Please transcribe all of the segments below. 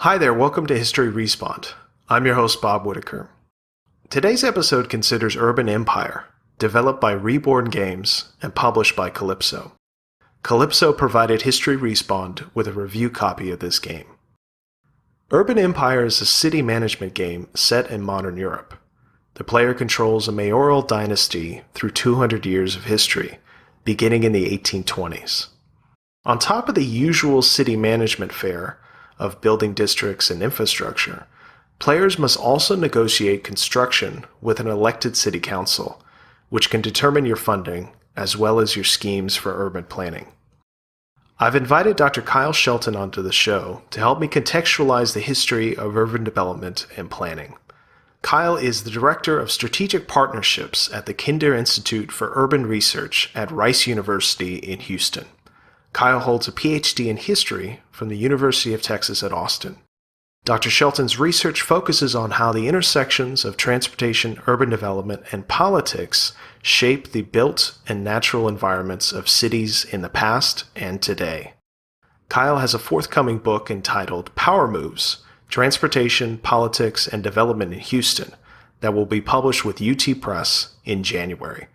Hi there, welcome to History Respawned. I'm your host, Bob Whitaker. Today's episode considers Urban Empire, developed by Reborn Games and published by Calypso. Calypso provided History Respawned with a review copy of this game. Urban Empire is a city management game set in modern Europe. The player controls a mayoral dynasty through 200 years of history, beginning in the 1820s. On top of the usual city management fare of building districts and infrastructure, players must also negotiate construction with an elected city council, which can determine your funding as well as your schemes for urban planning. I've invited Dr. Kyle Shelton onto the show to help me contextualize the history of urban development and planning. Kyle is the Director of Strategic Partnerships at the Kinder Institute for Urban Research at Rice University in Houston. Kyle holds a PhD in history from the University of Texas at Austin. Dr. Shelton's research focuses on how the intersections of transportation, urban development, and politics shape the built and natural environments of cities in the past and today. Kyle has a forthcoming book entitled Power Moves: Transportation, Politics, and Development in Houston that will be published with UT Press in January.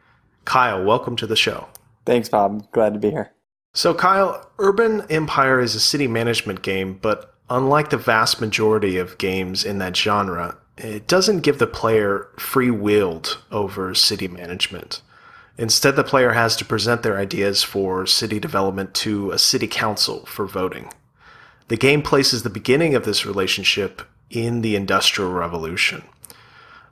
Kyle, welcome to the show. Thanks, Bob. Glad to be here. So Kyle, Urban Empire is a city management game, but unlike the vast majority of games in that genre, it doesn't give the player free will over city management. Instead, the player has to present their ideas for city development to a city council for voting. The game places the beginning of this relationship in the Industrial Revolution.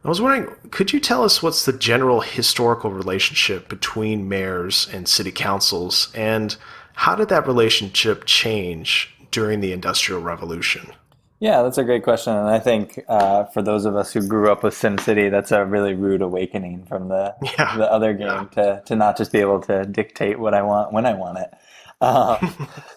I was wondering, could you tell us what's the general historical relationship between mayors and city councils, and how did that relationship change during the Industrial Revolution? Yeah, that's a great question. And I think for those of us who grew up with SimCity, that's a really rude awakening from the other game to not just be able to dictate what I want when I want it.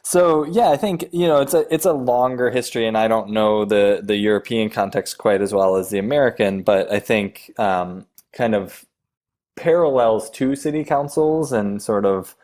So yeah, I think it's a longer history, and I don't know the European context quite as well as the American, but I think kind of parallels to city councils and sort of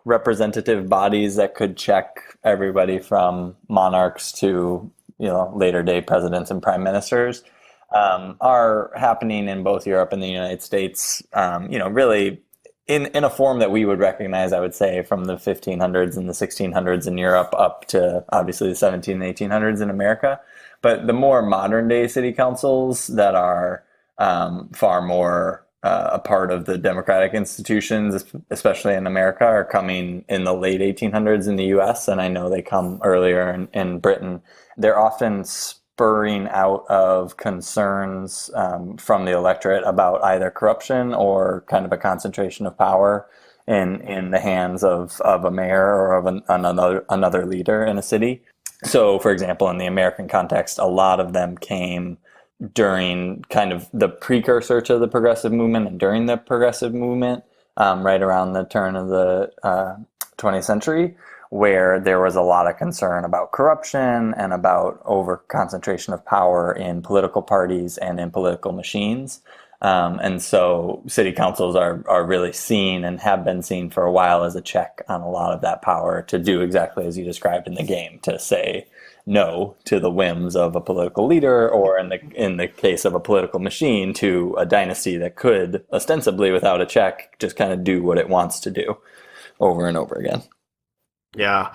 representative bodies that could check everybody from monarchs to later day presidents and prime ministers are happening in both Europe and the United States. Really. In a form that we would recognize, I would say, from the 1500s and the 1600s in Europe up to obviously the 17 and 1800s in America. But the more modern day city councils that are far more a part of the democratic institutions, especially in America, are coming in the late 1800s in the US. And I know they come earlier in Britain. They're often spurring out of concerns from the electorate about either corruption or kind of a concentration of power in the hands of a mayor or of another leader in a city. So, for example, in the American context, a lot of them came during kind of the precursor to the progressive movement and during the progressive movement, right around the turn of the 20th century, where there was a lot of concern about corruption and about over-concentration of power in political parties and in political machines. And so city councils are really seen and have been seen for a while as a check on a lot of that power to do exactly as you described in the game, to say no to the whims of a political leader, or in the case of a political machine, to a dynasty that could ostensibly, without a check, just kind of do what it wants to do over and over again. Yeah,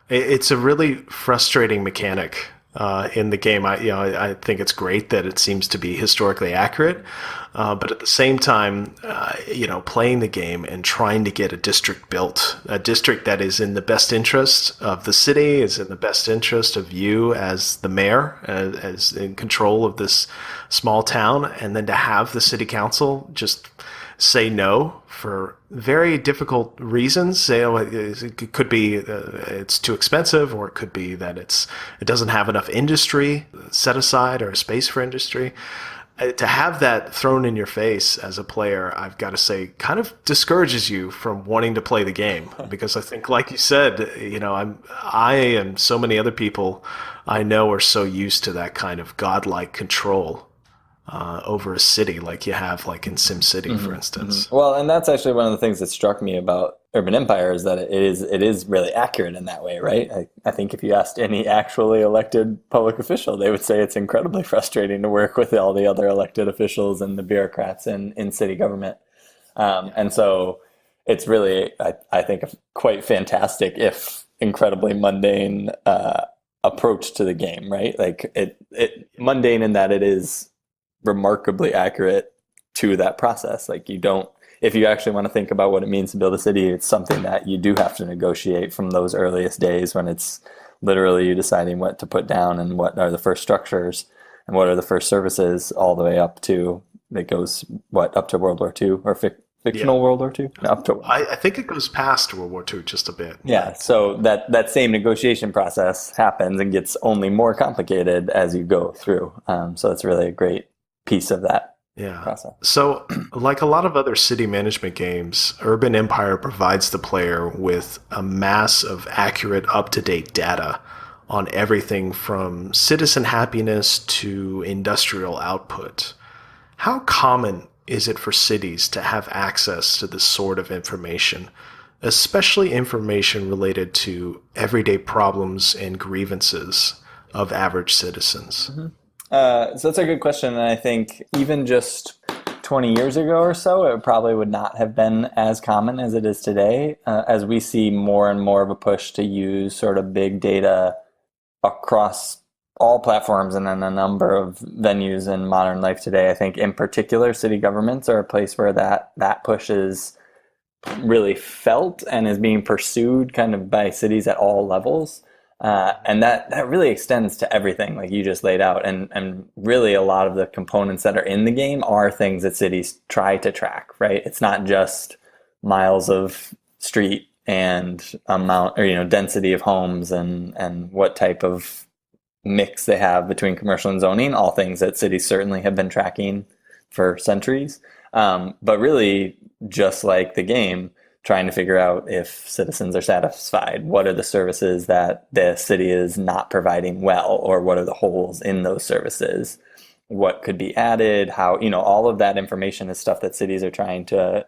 it's a really frustrating mechanic in the game. I think it's great that it seems to be historically accurate, but at the same time, playing the game and trying to get a district built, a district that is in the best interest of the city, is in the best interest of you as the mayor, as in control of this small town, and then to have the city council just say no for very difficult reasons. It could be it's too expensive, or it could be that it doesn't have enough industry set aside or space for industry. To have that thrown in your face as a player, I've got to say, kind of discourages you from wanting to play the game, because I think, like you said, I and so many other people I know are so used to that kind of godlike control over a city, like you have like in SimCity, for instance. Well, and that's actually one of the things that struck me about Urban Empire is that it is really accurate in that way, right? I think if you asked any actually elected public official, they would say it's incredibly frustrating to work with all the other elected officials and the bureaucrats in city government. And so it's really, I think, quite fantastic, if incredibly mundane approach to the game, right? Like it mundane in that it is remarkably accurate to that process. Like if you actually want to think about what it means to build a city, it's something that you do have to negotiate from those earliest days when it's literally you deciding what to put down and what are the first structures and what are the first services, all the way up to, it goes, up to World War II or fictional World War II? No, up to, I think it goes past World War II just a bit. Yeah, so that same negotiation process happens and gets only more complicated as you go through. So it's really a great piece of that. Yeah. So, like a lot of other city management games, Urban Empire provides the player with a mass of accurate, up-to-date data on everything from citizen happiness to industrial output. How common is it for cities to have access to this sort of information, especially information related to everyday problems and grievances of average citizens? Mm-hmm. So that's a good question. And I think even just 20 years ago or so, it probably would not have been as common as it is today, as we see more and more of a push to use sort of big data across all platforms and in a number of venues in modern life today. I think in particular, city governments are a place where that push is really felt and is being pursued kind of by cities at all levels. And that really extends to everything like you just laid out. And really a lot of the components that are in the game are things that cities try to track, right? It's not just miles of street and amount or, density of homes and what type of mix they have between commercial and zoning, all things that cities certainly have been tracking for centuries. But really, just like the game, trying to figure out if citizens are satisfied. What are the services that the city is not providing well, or what are the holes in those services? What could be added? How, all of that information is stuff that cities are trying to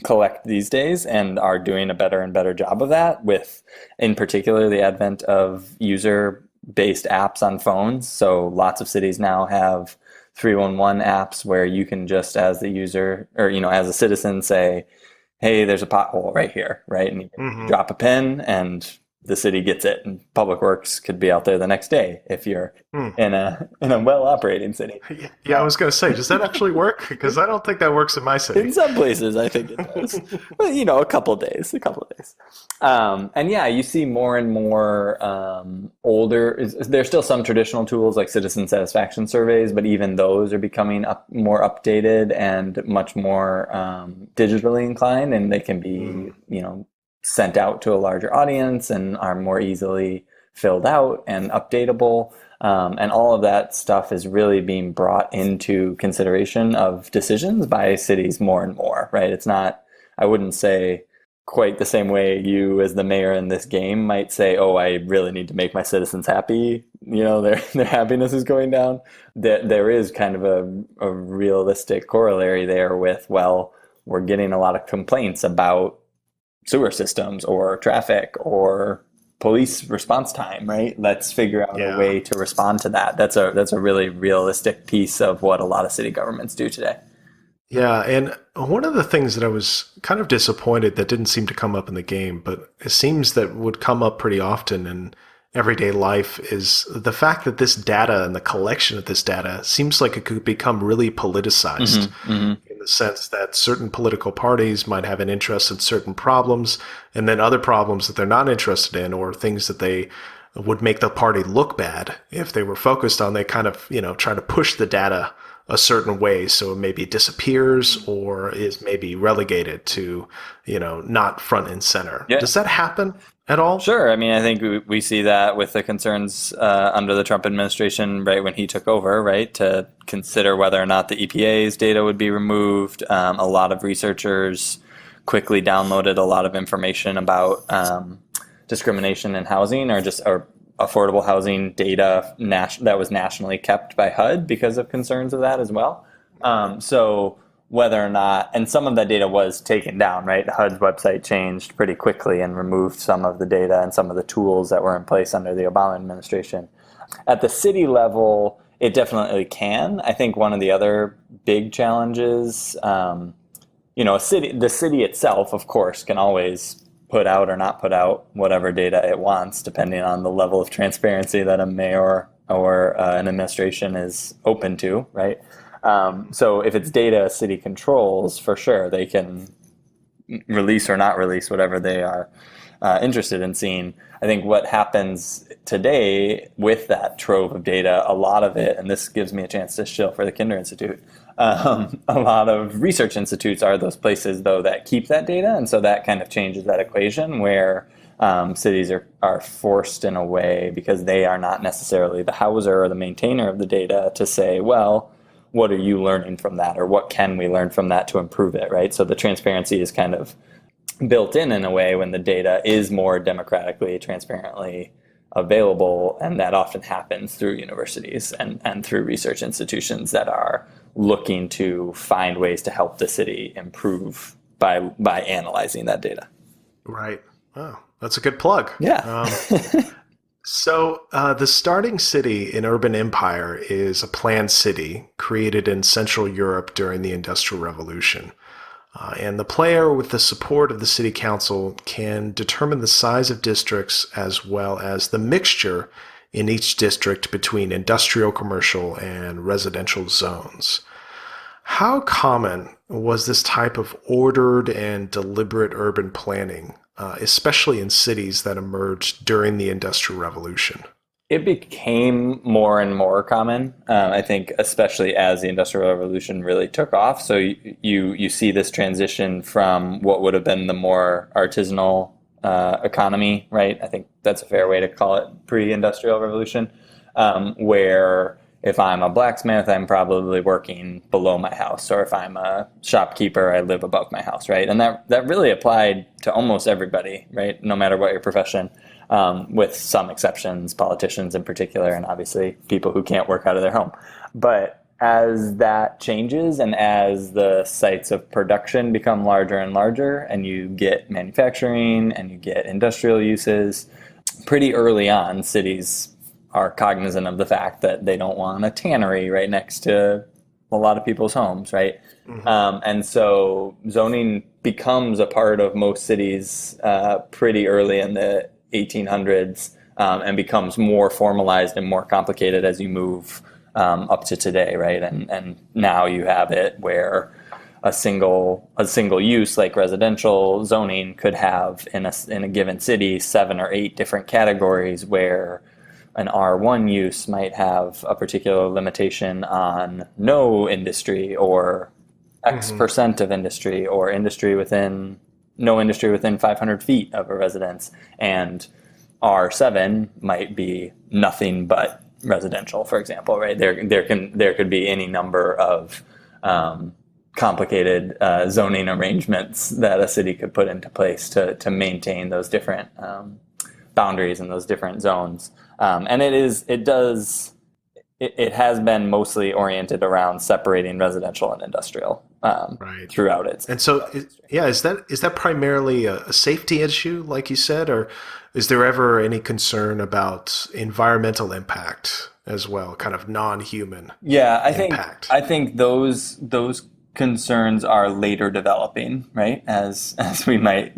collect these days and are doing a better and better job of that with, in particular, the advent of user-based apps on phones. So lots of cities now have 311 apps where you can just, as the user or, as a citizen, say, hey, there's a pothole right here, right? And you can drop a pin and the city gets it, and Public Works could be out there the next day if you're in a well-operating city. Yeah, I was going to say, does that actually work? Because I don't think that works in my city. In some places, I think it does. But, a couple of days. And yeah, you see more and more older, there's still some traditional tools like citizen satisfaction surveys, but even those are becoming more updated and much more digitally inclined, and they can be, sent out to a larger audience and are more easily filled out and updatable. And all of that stuff is really being brought into consideration of decisions by cities more and more, right? It's not, I wouldn't say quite the same way you as the mayor in this game might say, oh, I really need to make my citizens happy. Their happiness is going down. There is kind of a realistic corollary there with, well, we're getting a lot of complaints about sewer systems or traffic or police response time, right? Let's figure out a way to respond to that. That's a really realistic piece of what a lot of city governments do today. Yeah, and one of the things that I was kind of disappointed that didn't seem to come up in the game, but it seems that would come up pretty often in everyday life, is the fact that this data and the collection of this data seems like it could become really politicized in the sense that certain political parties might have an interest in certain problems, and then other problems that they're not interested in, or things that they would make the party look bad if they were focused on, they kind of, try to push the data a certain way so it maybe disappears or is maybe relegated to, not front and center. Yeah. Does that happen at all? Sure. I mean, I think we see that with the concerns under the Trump administration, right, when he took over, right, to consider whether or not the EPA's data would be removed. A lot of researchers quickly downloaded a lot of information about discrimination in housing or affordable housing data that was nationally kept by HUD because of concerns of that as well. So whether or not, and some of that data was taken down, right? HUD's website changed pretty quickly and removed some of the data and some of the tools that were in place under the Obama administration. At the city level, it definitely can. I think one of the other big challenges, the city itself, of course, can always put out or not put out whatever data it wants, depending on the level of transparency that a mayor or an administration is open to, right? So if it's data a city controls, for sure, they can release or not release whatever they are interested in seeing. I think what happens today with that trove of data, a lot of it, and this gives me a chance to shill for the Kinder Institute, a lot of research institutes are those places, though, that keep that data. And so that kind of changes that equation where cities are forced in a way, because they are not necessarily the houser or the maintainer of the data, to say, well, what are you learning from that, or what can we learn from that to improve it, right? So the transparency is kind of built in a way when the data is more democratically, transparently available, and that often happens through universities and through research institutions that are looking to find ways to help the city improve by analyzing that data. Right. Oh, that's a good plug. Yeah. So the starting city in Urban Empire is a planned city created in Central Europe during the Industrial Revolution. And the player, with the support of the city council, can determine the size of districts as well as the mixture in each district between industrial, commercial, and residential zones. How common was this type of ordered and deliberate urban planning, especially in cities that emerged during the Industrial Revolution? It became more and more common, I think, especially as the Industrial Revolution really took off. So you see this transition from what would have been the more artisanal economy, right? I think that's a fair way to call it, pre-Industrial Revolution, where if I'm a blacksmith, I'm probably working below my house, or if I'm a shopkeeper, I live above my house, right? And that really applied to almost everybody, right? No matter what your profession. With some exceptions, politicians in particular, and obviously people who can't work out of their home. But as that changes and as the sites of production become larger and larger, and you get manufacturing and you get industrial uses, pretty early on, cities are cognizant of the fact that they don't want a tannery right next to a lot of people's homes, right? Mm-hmm. And so zoning becomes a part of most cities pretty early in the 1800s, and becomes more formalized and more complicated as you move up to today, right? And now you have it where a single use like residential zoning could have in a given city 7 or 8 different categories, where an R1 use might have a particular limitation on no industry, or X percent of industry, or no industry within 500 feet of a residence, and R7 might be nothing but residential, for example, right? There could be any number of complicated zoning arrangements that a city could put into place to maintain those different boundaries and those different zones. And it has been mostly oriented around separating residential and industrial right. throughout it. And so, is that primarily a safety issue, like you said, or is there ever any concern about environmental impact as well, kind of non-human? Yeah, impact? I think those concerns are later developing, right? As we might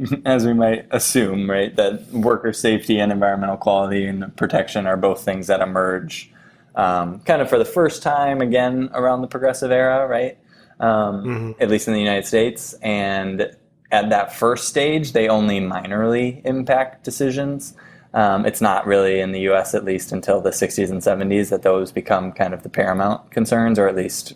assume, right, that worker safety and environmental quality and protection are both things that emerge kind of for the first time again around the progressive era, right? At least in the United States. And at that first stage, they only minorly impact decisions. It's not really in the US, at least until the 60s and 70s, that those become kind of the paramount concerns, or at least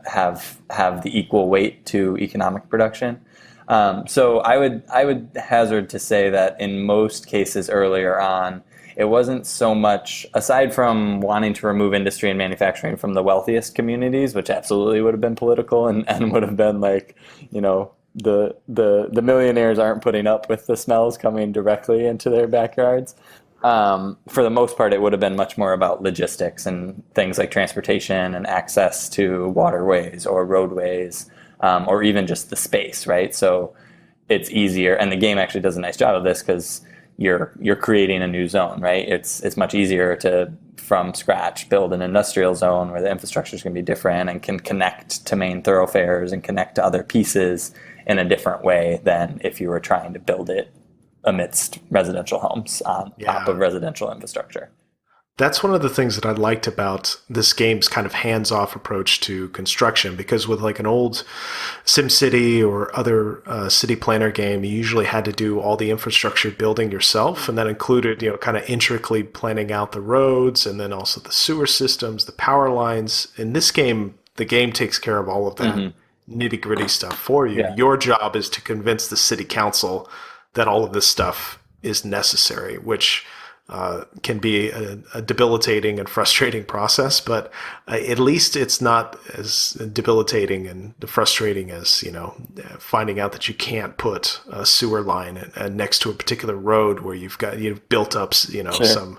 have the equal weight to economic production. So I would hazard to say that in most cases earlier on, it wasn't so much, aside from wanting to remove industry and manufacturing from the wealthiest communities, which absolutely would have been political and would have been like, the millionaires aren't putting up with the smells coming directly into their backyards. For the most part, it would have been much more about logistics and things like transportation and access to waterways or roadways, or even just the space, right? So it's easier, and the game actually does a nice job of this because you're creating a new zone, right? It's much easier to from scratch build an industrial zone where the infrastructure is going to be different and can connect to main thoroughfares and connect to other pieces in a different way than if you were trying to build it amidst residential homes on top of residential infrastructure. That's one of the things that I liked about this game's kind of hands-off approach to construction, because with like an old SimCity or other city planner game, you usually had to do all the infrastructure building yourself, and that included, kind of intricately planning out the roads and then also the sewer systems, the power lines. In this game, the game takes care of all of that nitty-gritty stuff for you. Yeah. Your job is to convince the city council that all of this stuff is necessary, which can be a debilitating and frustrating process, but at least it's not as debilitating and frustrating as, finding out that you can't put a sewer line next to a particular road where you've built up, some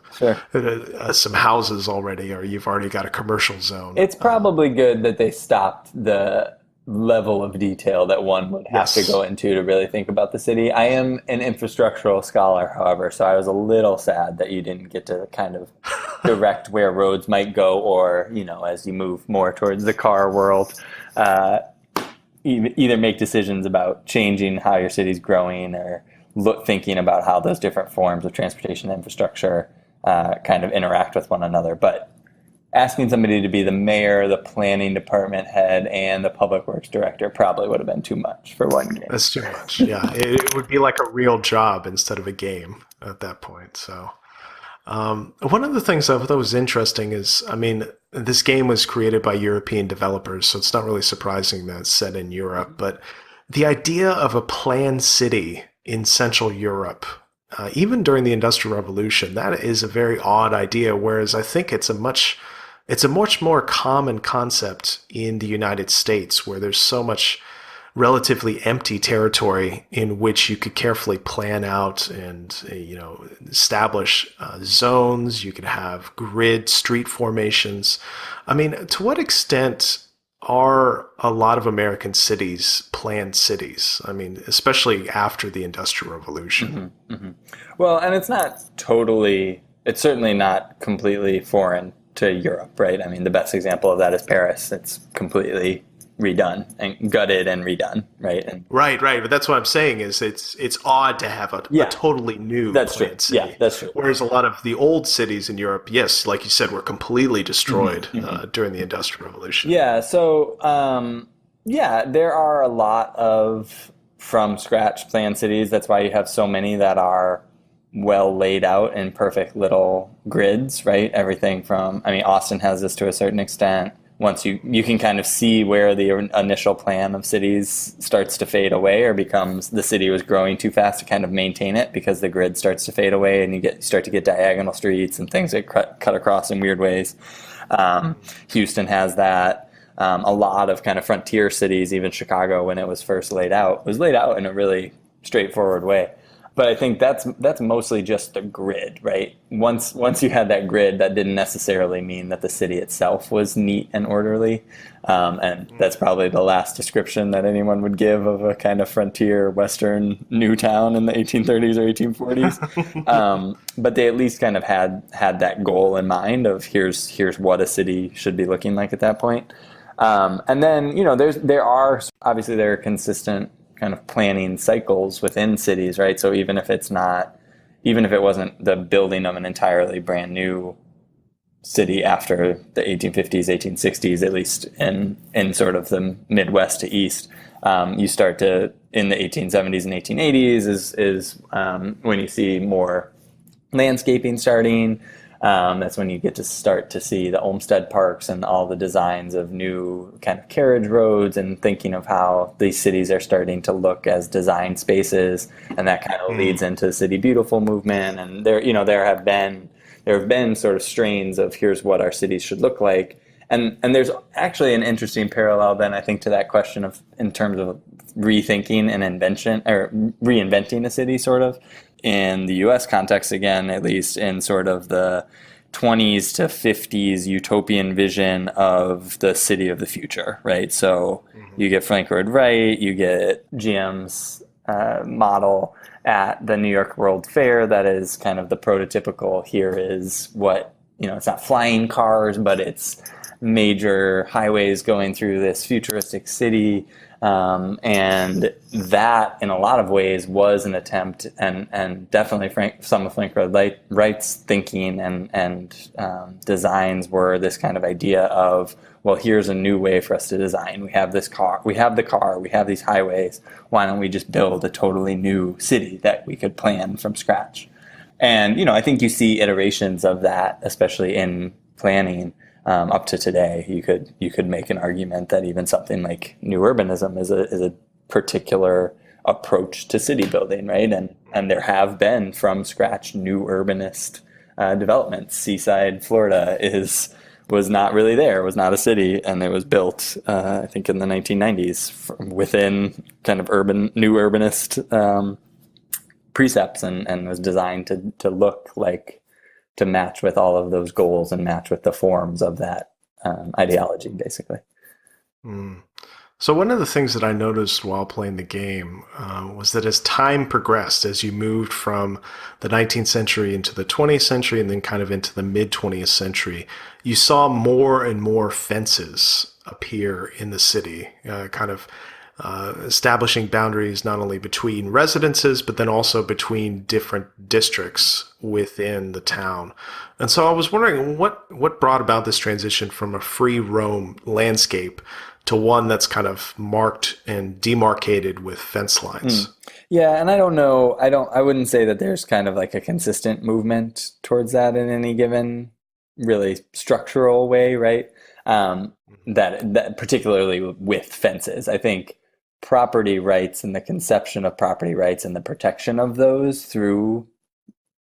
houses already, or you've already got a commercial zone. It's probably good that they stopped the level of detail that one would have to go into to really think about the city. I am an infrastructural scholar, however, so I was a little sad that you didn't get to kind of direct where roads might go, or, as you move more towards the car world, either make decisions about changing how your city's growing, or thinking about how those different forms of transportation infrastructure kind of interact with one another. But asking somebody to be the mayor, the planning department head, and the public works director probably would have been too much for one game. That's too much. Yeah, it would be like a real job instead of a game at that point. So one of the things I thought was interesting is, this game was created by European developers, so it's not really surprising that it's set in Europe. But the idea of a planned city in Central Europe, even during the Industrial Revolution, that is a very odd idea, whereas I think it's a much more common concept in the United States, where there's so much relatively empty territory in which you could carefully plan out and, establish zones. You could have grid street formations. To what extent are a lot of American cities planned cities? Especially after the Industrial Revolution. Mm-hmm, mm-hmm. Well, and it's certainly not completely foreign to Europe, right? The best example of that is Paris. It's completely redone and gutted and redone, right? And right. But that's what I'm saying is it's odd to have a totally new planned city. Yeah, that's true. Whereas a lot of the old cities in Europe, yes, like you said, were completely destroyed during the Industrial Revolution. Yeah. So, there are a lot of from scratch planned cities. That's why you have so many that are well laid out in perfect little grids, right? Everything from, Austin has this to a certain extent. Once you can kind of see where the initial plan of cities starts to fade away, or becomes the city was growing too fast to kind of maintain it, because the grid starts to fade away and you start to get diagonal streets and things that cut across in weird ways. Houston has that. A lot of kind of frontier cities, even Chicago, when it was first laid out, was laid out in a really straightforward way. But I think that's mostly just the grid, right? Once you had that grid, that didn't necessarily mean that the city itself was neat and orderly. And that's probably the last description that anyone would give of a kind of frontier Western new town in the 1830s or 1840s. But they at least kind of had that goal in mind of here's what a city should be looking like at that point. And then, there are consistent kind of planning cycles within cities, right? So even if it wasn't the building of an entirely brand new city after the 1850s, 1860s, at least in sort of the Midwest to East, you start to, in the 1870s and 1880s is when you see more landscaping starting. That's when you get to start to see the Olmsted parks and all the designs of new kind of carriage roads, and thinking of how these cities are starting to look as design spaces, and that kind of leads into the City Beautiful movement. And there have been sort of strains of here's what our cities should look like, and there's actually an interesting parallel then, I think, to that question of in terms of rethinking and invention, or reinventing a city, sort of. In the U.S. context, again, at least in sort of the 20s to 50s utopian vision of the city of the future, right? So you get Frank Lloyd Wright, you get GM's model at the New York World Fair that is kind of the prototypical, here is what, it's not flying cars, but it's major highways going through this futuristic city. And that, in a lot of ways, was an attempt, and definitely some of Frank Lloyd Wright's thinking and designs were this kind of idea of, well, here's a new way for us to design. We have this car, we have these highways. Why don't we just build a totally new city that we could plan from scratch? And, I think you see iterations of that, especially in planning. Up to today, you could make an argument that even something like new urbanism is a particular approach to city building, right? And there have been from scratch new urbanist developments. Seaside, Florida was not really there, was not a city, and it was built, I think, in the 1990s within kind of new urbanist precepts, and was designed to look like, to match with all of those goals and match with the forms of that ideology, basically. So one of the things that I noticed while playing the game was that as time progressed, as you moved from the 19th century into the 20th century and then kind of into the mid-20th century, you saw more and more fences appear in the city, kind of establishing boundaries not only between residences, but then also between different districts within the town. And so I was wondering what brought about this transition from a free roam landscape to one that's kind of marked and demarcated with fence lines. Yeah, and I don't know, I wouldn't say that there's kind of like a consistent movement towards that in any given really structural way, right? That particularly with fences. I think property rights and the conception of property rights and the protection of those through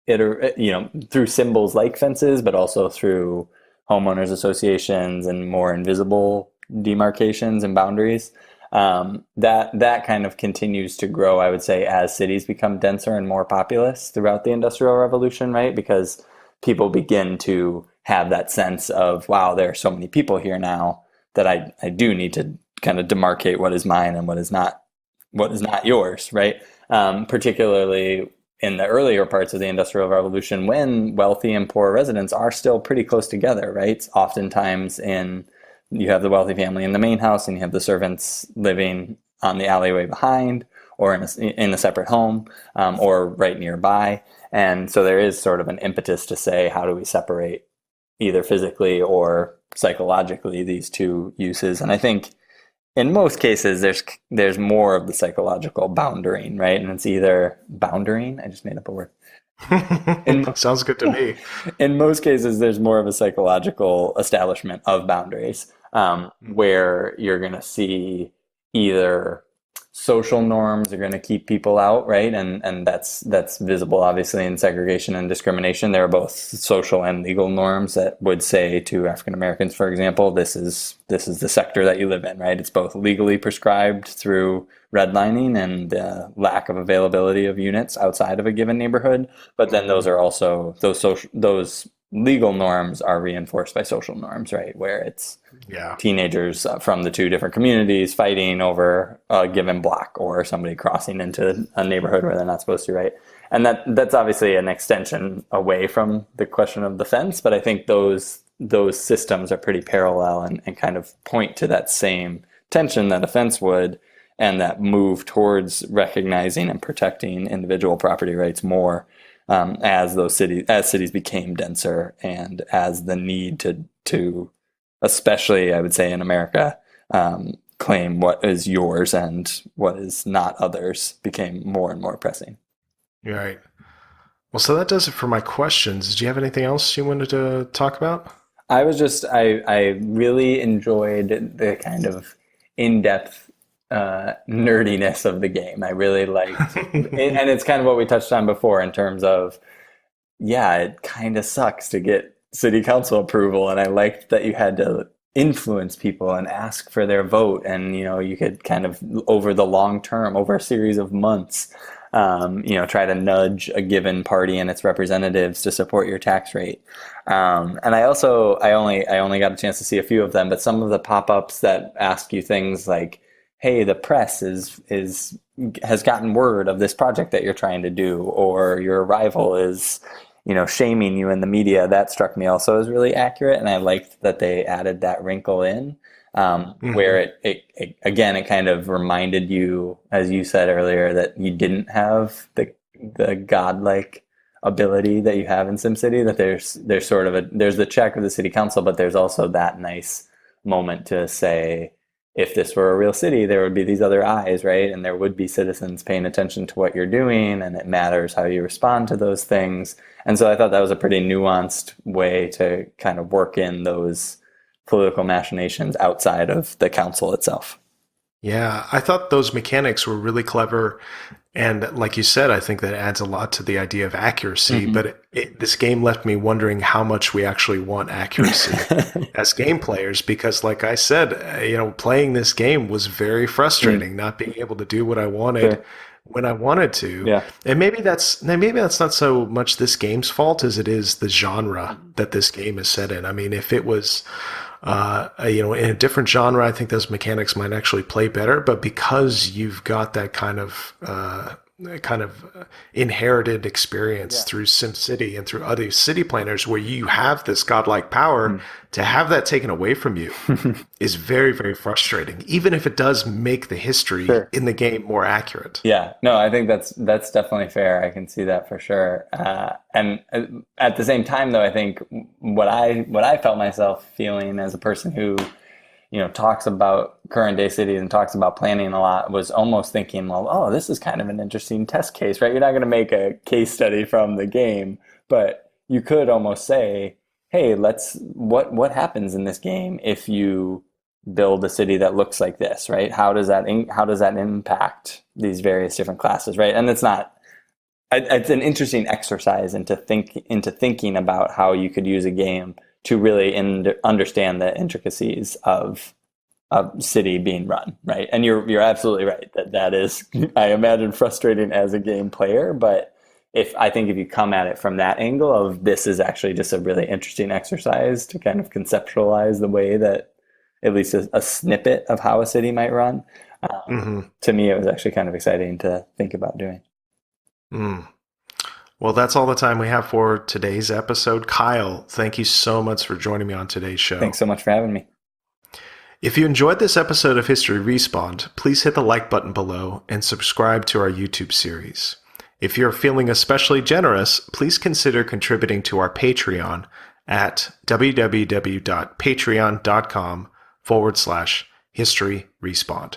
through symbols like fences, but also through homeowners associations and more invisible demarcations and boundaries. That kind of continues to grow, I would say, as cities become denser and more populous throughout the Industrial Revolution, right? Because people begin to have that sense of, wow, there are so many people here now that I do need to kind of demarcate what is mine and what is not yours, right? Particularly in the earlier parts of the Industrial Revolution, when wealthy and poor residents are still pretty close together, right? Oftentimes you have the wealthy family in the main house and you have the servants living on the alleyway behind, or in a separate home, or right nearby. And so there is sort of an impetus to say, how do we separate either physically or psychologically these two uses? And I think in most cases, there's more of the psychological boundaring, right? And it's either boundaring, I just made up a word. Sounds good to me. In most cases, there's more of a psychological establishment of boundaries, where you're going to see either social norms are going to keep people out, right? And that's visible, obviously, in segregation and discrimination. There are both social and legal norms that would say to African Americans, for example, this is the sector that you live in, right? It's both legally prescribed through redlining and the lack of availability of units outside of a given neighborhood, but then those are also those legal norms are reinforced by social norms, right? Where it's teenagers from the two different communities fighting over a given block, or somebody crossing into a neighborhood where they're not supposed to, right? And that's obviously an extension away from the question of the fence, but I think those systems are pretty parallel and kind of point to that same tension that a fence would, and that move towards recognizing and protecting individual property rights more, as cities became denser, and as the need to especially, I would say, in America, claim what is yours and what is not others became more and more pressing. Right. Well, so that does it for my questions. Did you have anything else you wanted to talk about? I really enjoyed the kind of in-depth nerdiness of the game. I really liked, and it's kind of what we touched on before in terms of, it kind of sucks to get city council approval, and I liked that you had to influence people and ask for their vote, and you could kind of over the long term, over a series of months, try to nudge a given party and its representatives to support your tax rate. And I only got a chance to see a few of them, but some of the pop-ups that ask you things like, hey, the press has gotten word of this project that you're trying to do, or your rival is, shaming you in the media. That struck me also as really accurate, and I liked that they added that wrinkle in, where it again, it kind of reminded you, as you said earlier, that you didn't have the godlike ability that you have in SimCity, that there's sort of there's the check of the city council, but there's also that nice moment to say, if this were a real city, there would be these other eyes, right? And there would be citizens paying attention to what you're doing, and it matters how you respond to those things. And so I thought that was a pretty nuanced way to kind of work in those political machinations outside of the council itself. Yeah, I thought those mechanics were really clever. And like you said, I think that adds a lot to the idea of accuracy. Mm-hmm. But this game left me wondering how much we actually want accuracy as game players, because like I said, playing this game was very frustrating, not being able to do what I wanted when I wanted to. Yeah. And maybe that's not so much this game's fault as it is the genre that this game is set in. I mean, if it was in a different genre, I think those mechanics might actually play better. But because you've got that kind of inherited experience through SimCity and through other city planners, where you have this godlike power, to have that taken away from you is very, very frustrating. Even if it does make the history in the game more accurate. Yeah, no, I think that's definitely fair. I can see that for sure. And at the same time, though, I think what I felt myself feeling as a person who, talks about current day cities and talks about planning a lot, was almost thinking, well, oh, this is kind of an interesting test case, right? You're not going to make a case study from the game, but you could almost say, hey, what happens in this game if you build a city that looks like this, right? How does that impact these various different classes, right? And it's an interesting exercise into thinking about how you could use a game to really understand the intricacies of a city being run, right? And you're absolutely right that is, I imagine, frustrating as a game player. But if you come at it from that angle of, this is actually just a really interesting exercise to kind of conceptualize the way that at least a snippet of how a city might run, to me, it was actually kind of exciting to think about doing. Well, that's all the time we have for today's episode. Kyle, thank you so much for joining me on today's show. Thanks so much for having me. If you enjoyed this episode of History Respawned, please hit the like button below and subscribe to our YouTube series. If you're feeling especially generous, please consider contributing to our Patreon at www.patreon.com/History Respawned.